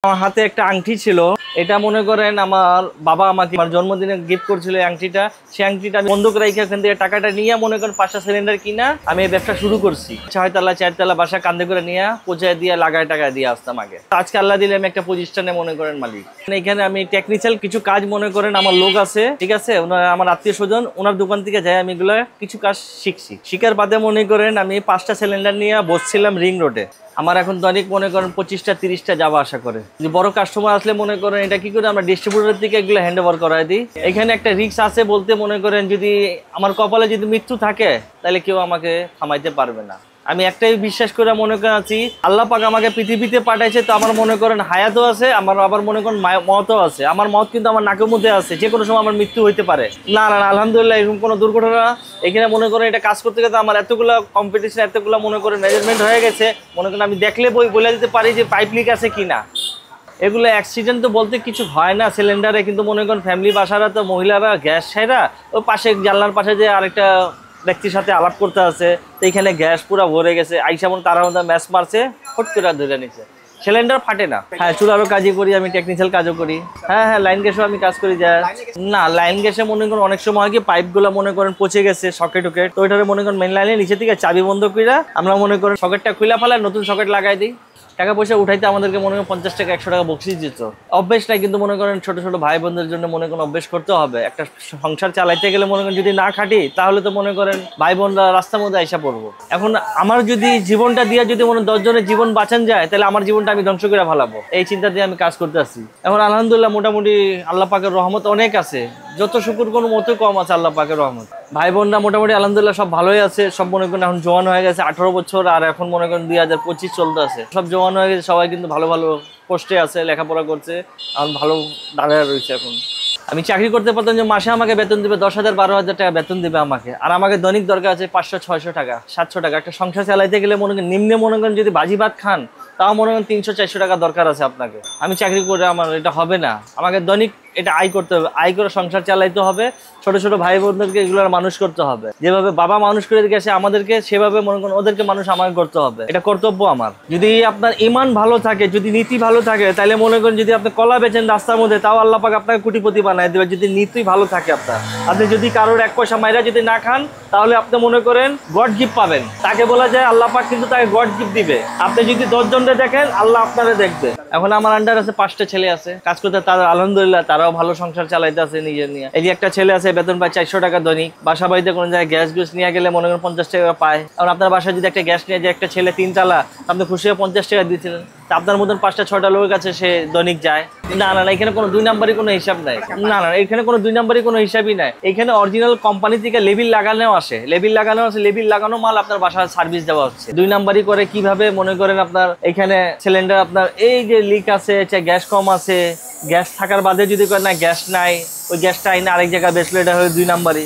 আমার হাতে একটা আংটি ছিল, এটা মনে করেন আমার বাবা আমাকে আমার জন্মদিনে গিফট করছিল এই আংটিটা। সেই আংটিটা আমি বন্ধক রেখে ওখান থেকে টাকাটা নিয়ে মনে করেন 5টা সিলিন্ডার কিনা আমি এই ব্যবসা শুরু করছি। 6তলা 4তলা বাসা কান্দে করে নিয়ে পৌঁছায় দিয়ে লাগায় টাকা দিয়ে আসতাম আগে। আজকে আল্লাহ দিলে আমি একটা পজিশনে মনে করেন মালিক। এখানে আমি টেকনিক্যাল কিছু কাজ মনে করেন আমার লোক আছে, ঠিক আছে, আমার আত্মীয় স্বজন, ওনার দোকান থেকে যাই আমি এগুলো কিছু কাজ শিখছি। শিকার বাদে মনে করেন আমি 5টা সিলিন্ডার নিয়ে বসছিলাম রিং রোডে। আমার এখন দৈনিক মনে করেন 25টা 30টা যাওয়া আসা করে। যে বড় কাস্টমার আসলে মনে করেন এটা কি করে আমরা ডিস্ট্রিবিউটর থেকে এগুলো হ্যান্ড ওভার করাই দিই। এখানে একটা রিস্ক আছে বলতে মনে করেন যদি আমার কপালে যদি মৃত্যু থাকে তাহলে কেউ আমাকে থামাইতে পারবে না। আমি একটাই বিশ্বাস করে মনে করেন আছি, আল্লাহ পাক আমাকে পৃথিবীতে পাঠাইছে, তো আমার মনে করেন হায়াতও আছে, আমার আবার মনে করেন মতও আছে। আমার মত কিন্তু আমার নাকের মধ্যে আছে, যে কোনো সময় আমার মৃত্যু হইতে পারে। না না আলহামদুলিল্লাহ এরকম কোনো দুর্ঘটনা এখানে মনে করেন এটা কাজ করতে গেলে আমার এতগুলো কম্পিটিশন এতগুলো মনে করেন ম্যানেজমেন্ট হয়ে গেছে, মনে করেন আমি দেখলে বলে দিতে পারি যে পাইপ লিক আছে কিনা। এগুলো অ্যাক্সিডেন্ট তো বলতে কিছু হয় না সিলিন্ডারে, কিন্তু মনে করেন ফ্যামিলি বাসারা তো মহিলারা গ্যাস ছাইরা ওই পাশে জানলার পাশে যে আরেকটা ব্যক্তির সাথে আলাপ করতে আছে, তো এখানে গ্যাস পুরো ভরে গেছে, আইসা মনে তারা মধ্যে ম্যাচ মারছে, ফট করে ধরে নিচ্ছে। সিলিন্ডার ফাটে না। হ্যাঁ, চুলারও কাজই করি আমি, টেকনিক্যাল কাজও করি। হ্যাঁ, লাইন গ্যাসও আমি কাজ করি। যা না লাইন গ্যাসে মনে করেন অনেক সময় হয় কি পাইপগুলো মনে করেন পচে গেছে সকেট টকেট, তো ওইটারে মনে করেন মেন লাইনে নিচে থেকে চাবি বন্ধ করে আমরা মনে করেন সকেটটা খুলে ফেলায় নতুন সকেট লাগাই দিই। টাকা পয়সা উঠাইতে আমাদেরকে মনে করেন 50 টাকা 100 টাকা বকশিশ দিত। অভ্যেস নাই, কিন্তু মনে করেন ছোট ছোট ভাই বোনদের জন্য মনে করেন অভ্যেস করতে হবে। একটা সংসার চালাইতে গেলে মনে করেন যদি না খাটি তাহলে তো মনে করেন ভাই বোনরা রাস্তার মধ্যে আইসা পড়বো। এখন আমার যদি জীবনটা দিয়ে যদি মনে 10 জনের জীবন বাঁচান যায় তাহলে আমার জীবনটা আমি ধ্বংস করে ফেলাবো, এই চিন্তা দিয়ে আমি কাজ করতে আসছি। এখন আলহামদুলিল্লাহ মোটামুটি আল্লাহ পাকের রহমত অনেক আছে, যত শুকুর কোনো মতো কম আছে আল্লাহ পাকের রহমত। ভাই বোনরা মোটামুটি আলহামদুলিল্লাহ সব ভালোই আছে, সব মনে করেন এখন জওয়ান হয়ে গেছে, 18 বছর, আর এখন মনে করেন 2025 চলতে আছে, সব জওয়ান হয়ে গেছে, সবাই কিন্তু ভালো ভালো পোস্টে আছে, লেখাপড়া করছে, এখন ভালো দাঁড়ায় রয়েছে। এখন আমি চাকরি করতে পারতাম যে মাসে আমাকে বেতন দিবে 10,000 12,000 টাকা বেতন দিবে আমাকে, আর আমাকে দৈনিক দরকার আছে 500 600 টাকা 700 টাকা। একটা সংসার চালাইতে গেলে মনে করেন নিম্নে মনে করেন যদি বাজি ভাত খান তাও মনে করেন 300 400 টাকা দরকার আছে আপনাকে। আমি চাকরি করে আমার এটা হবে না, আমাকে দৈনিক এটা আয় করতে হবে, আয় করে সংসার চালাইতে হবে, ছোট ছোট ভাই বোনদেরকে এগুলোর মানুষ করতে হবে। যেভাবে বাবা মানুষ করে গেছে আমাদেরকে সেভাবে মনে করেন ওদেরকে মানুষ আমাকে করতে হবে, এটা কর্তব্য আমার। যদি আপনার ইমান ভালো থাকে, যদি নীতি ভালো থাকে, তাহলে মনে করেন যদি আপনি কলা বেচেন রাস্তার মধ্যে তাও আল্লাহ পাক আপনাকে কোটিপতি বানায় দেবে, যদি নীতি ভালো থাকে আপনার। আপনি যদি কারোর 1 পয়সা মাইরা যদি না খান তাহলে আপনি মনে করেন গড গিফট পাবেন। তাকে বলা যায় আল্লাহ পাক কিন্তু তাকে গড গিফট দিবে। আপনি যদি 10 জনকে দেখেন আল্লাহ আপনারা দেখবে। এখন আমার আন্ডার আছে 5টা ছেলে আছে কাজ করতে, তারা আলহামদুলিল্লাহ তারাও ভালো সংসার চালাইতে আছে নিজের নিয়ে। এই যে একটা ছেলে আছে বেতন পায় 400 টাকা দৈনিক, বাসা বাড়িতে কোনো জায়গায় গ্যাস নিয়ে গেলে মনে করেন 50 টাকা পায়। কারণ আপনার বাসায় যদি একটা গ্যাস নিয়ে যে একটা ছেলে 3 তালা, আপনি খুশি হয়ে 50 টাকা দিয়েছিলেন, আপনার মতন 5টা 6টা লোকের কাছে সে দৈনিক যায়। না না না, এখানে কোনো 2 নাম্বারই কোনো হিসাব নাই। না না, এখানে কোনো 2 নাম্বারই কোনো হিসাবই নাই। এখানে অরিজিনাল কোম্পানি থেকে লেবিল লাগানো আসে, লেবিল লাগানো মাল আপনার বাসায় সার্ভিস দেওয়া হচ্ছে। 2 নাম্বারই করে কিভাবে মনে করেন আপনার এখানে সিলিন্ডার আপনার এই যে লিক আছে, গ্যাস কম আছে, গ্যাস থাকার বাদে যদি করে না গ্যাস নাই, ওই গ্যাসটা আইনে আরেক জায়গায় বেচলো, এটা হয় 2 নাম্বারই।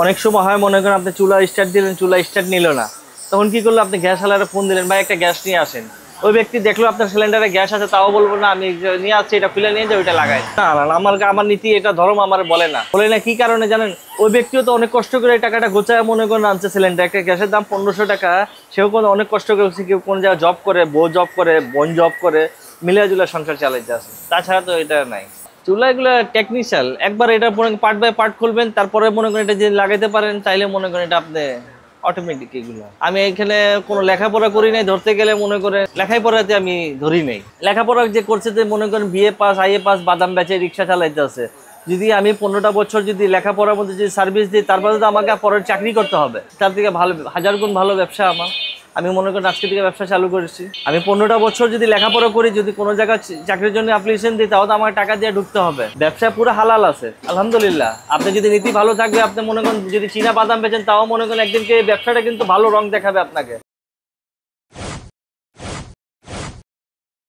অনেক সময় হয় মনে করেন আপনি চুলা স্টার্ট দিলেন, চুলা স্টার্ট নিল না, তখন কি করলো আপনি গ্যাস আলাদা ফোন দিলেন, ভাই একটা গ্যাস নিয়ে আসেন। ওই ব্যক্তি দেখলো আপনার সিলিন্ডারে গ্যাস আছে, তাও বলবো না আমি নিয়ে আসছি, এটা খুলে নিয়ে যাও, ওইটা লাগাই। না না, আমার নীতি এটা ধর্ম আমার বলে না। কি কারণে জানেন? ওই ব্যক্তিও তো অনেক কষ্ট করে টাকাটা গোছায় মনে করেন আনছে সিলিন্ডার। একটা গ্যাসের দাম 1500 টাকা, সেও কোনো অনেক কষ্ট করে, কেউ কোন জায়গায় জব করে, বউ জব করে, বোন জব করে, মিলিয়ে জুলে সংসার চালাইতে আছে। তাছাড়া তো এটা নাই। চুলা এগুলো টেকনিক্যাল, একবার এটা পার্ট বাই পার্ট খুলবেন, তারপরে মনে করেন এটা যে লাগাইতে পারেন, তাইলে মনে করেন এটা আপনি অটোমেটিক। এগুলো আমি এখানে কোনো লেখাপড়া করি নাই, ধরতে গেলে মনে করে লেখাপড়াতে আমি ধরি নাই। লেখাপড়া যে করছে যে মনে করেন বিএ পাস আইএ পাস বাদাম বেচে রিক্সা চালাইতে আছে। যদি আমি 15টা বছর যদি লেখাপড়ার মধ্যে যদি সার্ভিস দিই, তারপরে তো আমাকে পরের চাকরি করতে হবে। তার থেকে ভালো 1000 গুণ ভালো ব্যবসা আমার। আমি মনে করেন আজকে থেকে ব্যবসা চালু করেছি। আমি 15টা বছর যদি লেখাপড়া করি, যদি কোনো জায়গায় চাকরির জন্য অ্যাপ্লিকেশন দিই, তাও তো আমার টাকা দিয়ে ঢুকতে হবে। ব্যবসা পুরো হালাল আছে আলহামদুলিল্লাহ। আপনি যদি নীতি ভালো থাকবে, আপনি মনে করেন যদি চীনা বাদাম বেচেন, তাও মনে করেন একদিনকে ব্যবসাটা কিন্তু ভালো রং দেখাবে আপনাকে।